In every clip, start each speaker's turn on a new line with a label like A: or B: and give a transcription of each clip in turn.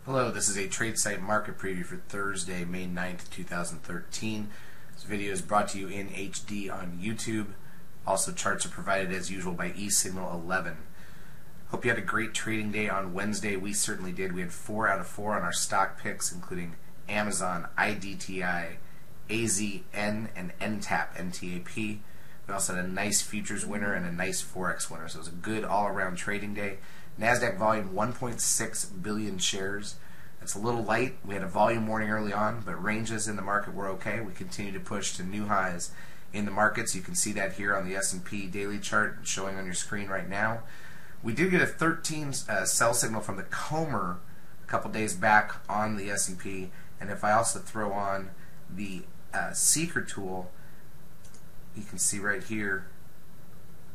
A: Hello, this is a tradesight market preview for Thursday, May 9th, 2013. This video is brought to you in HD on YouTube. Also, charts are provided as usual by eSignal 11. Hope you had a great trading day on Wednesday. We certainly did. We had 4 out of 4 on our stock picks, including Amazon, IDTI, AZN, and NTAP, NTAP. We also had a nice futures winner and a nice Forex winner. So it was a good all-around trading day. Nasdaq volume 1.6 billion shares. That's a little light. We had a volume warning early on, but ranges in the market were okay. We continue to push to new highs in the markets. You can see that here on the S&P daily chart showing on your screen right now. We did get a 13 sell signal from the Comer a couple days back on the S&P, and if I also throw on the Seeker tool, you can see right here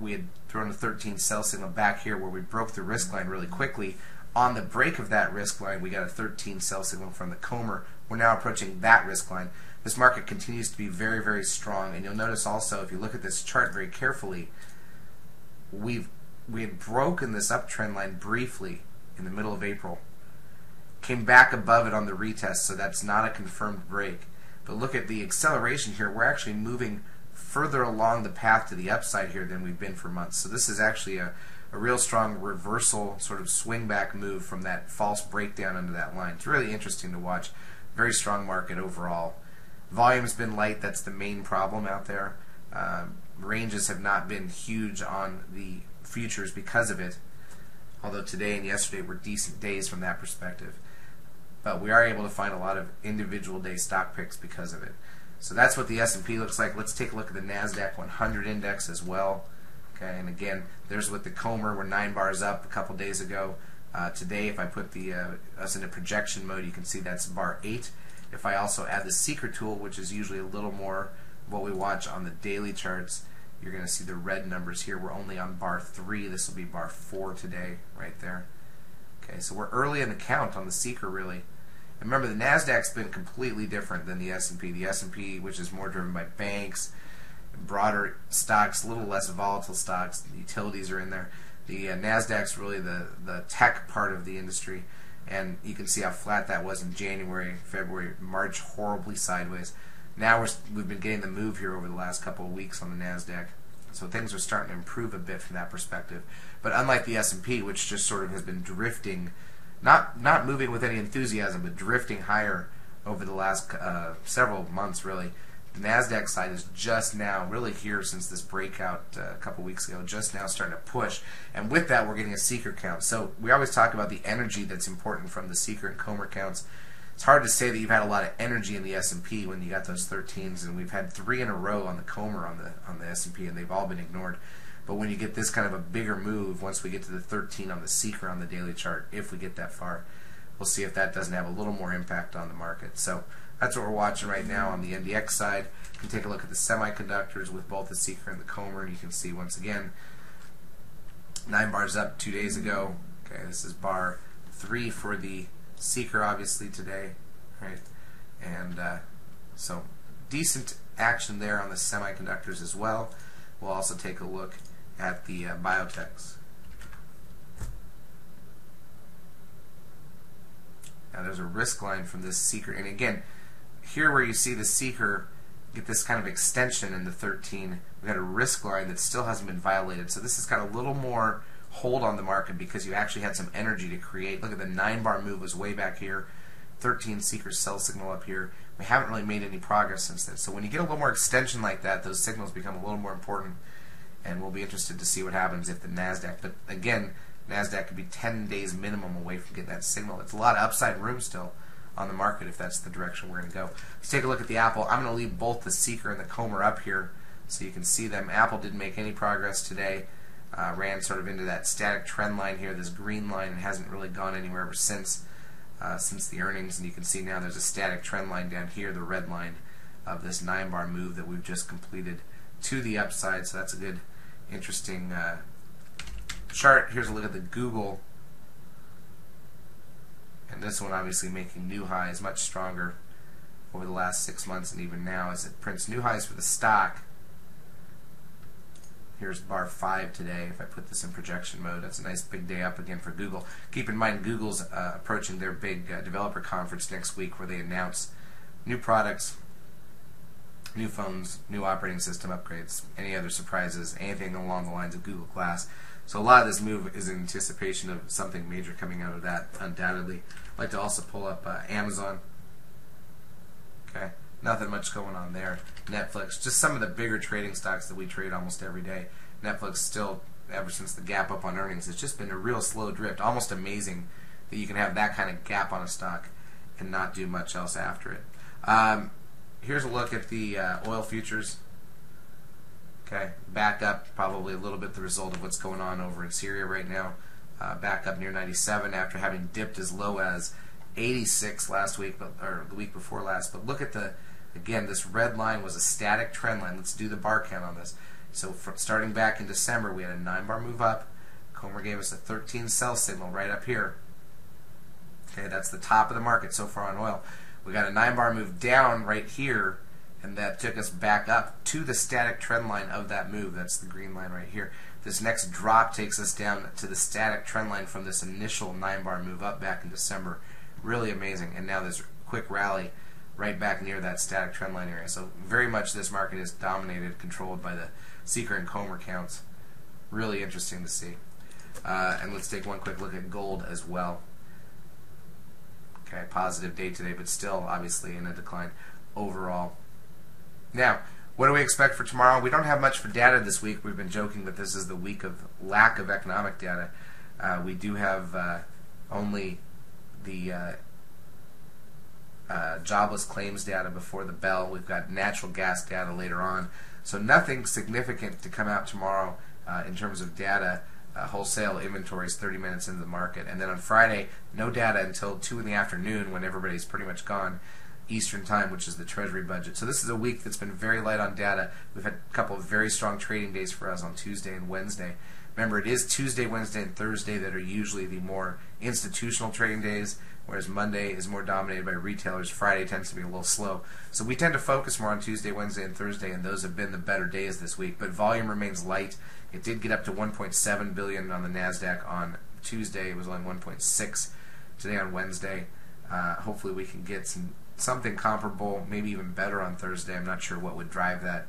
A: we had thrown a 13 sell signal back here where we broke the risk line really quickly. On the break of that risk line, we got a 13 sell signal from the Comer. We're now approaching that risk line. This market continues to be very, very strong, and you'll notice also if you look at this chart very carefully, we had broken this uptrend line briefly in the middle of April. Came back above it on the retest, so that's not a confirmed break. But look at the acceleration here. We're actually moving further along the path to the upside here than we've been for months. So this is actually a real strong reversal, sort of swing back move from that false breakdown under that line. It's really interesting to watch. Very strong market overall. Volume's been light. That's the main problem out there. Ranges have not been huge on the futures because of it, although today and yesterday were decent days from that perspective. But we are able to find a lot of individual day stock picks because of it. So that's what the S&P looks like. Let's take a look at the Nasdaq-100 Index as well. Okay, and again, there's with the Comer. We're 9 bars up a couple days ago. Today, if I put us in a projection mode, you can see that's bar 8. If I also add the Seeker tool, which is usually a little more what we watch on the daily charts, you're going to see the red numbers here. We're only on bar 3. This will be bar 4 today, right there. Okay, so we're early in the count on the Seeker, really. And remember, the Nasdaq's been completely different than the S&P. The S&P, which is more driven by banks, broader stocks, a little less volatile stocks. The utilities are in there. The Nasdaq's really the tech part of the industry, and you can see how flat that was in January, February, March, horribly sideways. Now we've been getting the move here over the last couple of weeks on the Nasdaq, so things are starting to improve a bit from that perspective. But unlike the S&P, which just sort of has been drifting, not moving with any enthusiasm, but drifting higher over the last several months, really. The Nasdaq side is just now, really here since this breakout a couple weeks ago, just now starting to push. And with that, we're getting a Seeker count. So we always talk about the energy that's important from the Seeker and Comer counts. It's hard to say that you've had a lot of energy in the S&P when you got those 13s, and we've had 3 in a row on the Comer on the S&P, and they've all been ignored. But when you get this kind of a bigger move, once we get to the 13 on the Seeker on the daily chart, if we get that far, we'll see if that doesn't have a little more impact on the market. So that's what we're watching right now on the NDX side. You can take a look at the semiconductors with both the Seeker and the Comer, and you can see once again 9 bars up 2 days ago. Okay, this is bar 3 for the Seeker, obviously today, right? And so decent action there on the semiconductors as well. We'll also take a look at the biotechs. Now there's a risk line from this Seeker, and again, here where you see the Seeker get this kind of extension in the 13, we've got a risk line that still hasn't been violated. So this has got a little more hold on the market because you actually had some energy to create. Look at the 9 bar move was way back here. 13 Seeker sell signal up here. We haven't really made any progress since then. So when you get a little more extension like that, those signals become a little more important, and we'll be interested to see what happens if the Nasdaq, but again, Nasdaq could be 10 days minimum away from getting that signal. It's a lot of upside room still on the market if that's the direction we're going to go. Let's take a look at the Apple. I'm going to leave both the Seeker and the Comer up here so you can see them. Apple didn't make any progress today. Ran sort of into that static trend line here, this green line, and hasn't really gone anywhere ever since the earnings. And you can see now there's a static trend line down here, the red line of this 9 bar move that we've just completed to the upside. So that's a good, interesting chart. Here's a look at the Google, and this one obviously making new highs, much stronger over the last 6 months, and even now as it prints new highs for the stock. Here's bar 5 today. If I put this in projection mode, that's a nice big day up again for Google. Keep in mind, Google's approaching their big developer conference next week where they announce new products, new phones, new operating system upgrades, any other surprises, anything along the lines of Google Glass. So a lot of this move is in anticipation of something major coming out of that, undoubtedly. I'd like to also pull up Amazon. Okay, nothing much going on there. Netflix, just some of the bigger trading stocks that we trade almost every day. Netflix still, ever since the gap up on earnings, it's just been a real slow drift. Almost amazing that you can have that kind of gap on a stock and not do much else after it. Here's a look at the oil futures. Okay, back up, probably a little bit the result of what's going on over in Syria right now. Back up near 97 after having dipped as low as 86 last week, or the week before last. But look at again, this red line was a static trend line. Let's do the bar count on this. So starting back in December, we had a 9-bar move up. Comer gave us a 13 sell signal right up here. Okay, that's the top of the market so far on oil. We got a 9-bar move down right here, and that took us back up to the static trend line of that move. That's the green line right here. This next drop takes us down to the static trend line from this initial 9-bar move up back in December. Really amazing. And now this quick rally right back near that static trend line area. So very much this market is dominated, controlled by the Seeker and Comer counts. Really interesting to see. And let's take one quick look at gold as well. Okay, positive day today, but still obviously in a decline overall. Now, what do we expect for tomorrow? We don't have much for data this week. We've been joking that this is the week of lack of economic data. We do have only the jobless claims data before the bell. We've got natural gas data later on. So nothing significant to come out tomorrow in terms of data. Wholesale inventories 30 minutes into the market. And then on Friday, no data until 2 in the afternoon when everybody's pretty much gone Eastern time, which is the Treasury budget. So this is a week that's been very light on data. We've had a couple of very strong trading days for us on Tuesday and Wednesday. Remember, it is Tuesday, Wednesday, and Thursday that are usually the more institutional trading days, whereas Monday is more dominated by retailers. Friday tends to be a little slow. So we tend to focus more on Tuesday, Wednesday, and Thursday, and those have been the better days this week. But volume remains light. It did get up to 1.7 billion on the Nasdaq on Tuesday. It was only 1.6 today on Wednesday. Hopefully we can get something comparable, maybe even better on Thursday. I'm not sure what would drive that,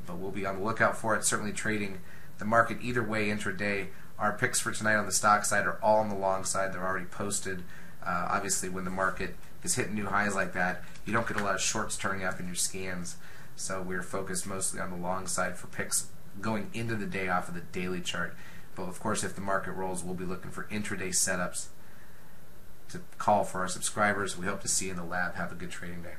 A: but we'll be on the lookout for it. Certainly trading the market either way intraday. Our picks for tonight on the stock side are all on the long side. They're already posted. Obviously, when the market is hitting new highs like that, you don't get a lot of shorts turning up in your scans. So we're focused mostly on the long side for picks going into the day off of the daily chart. But of course, if the market rolls, we'll be looking for intraday setups to call for our subscribers. We hope to see you in the lab. Have a good trading day.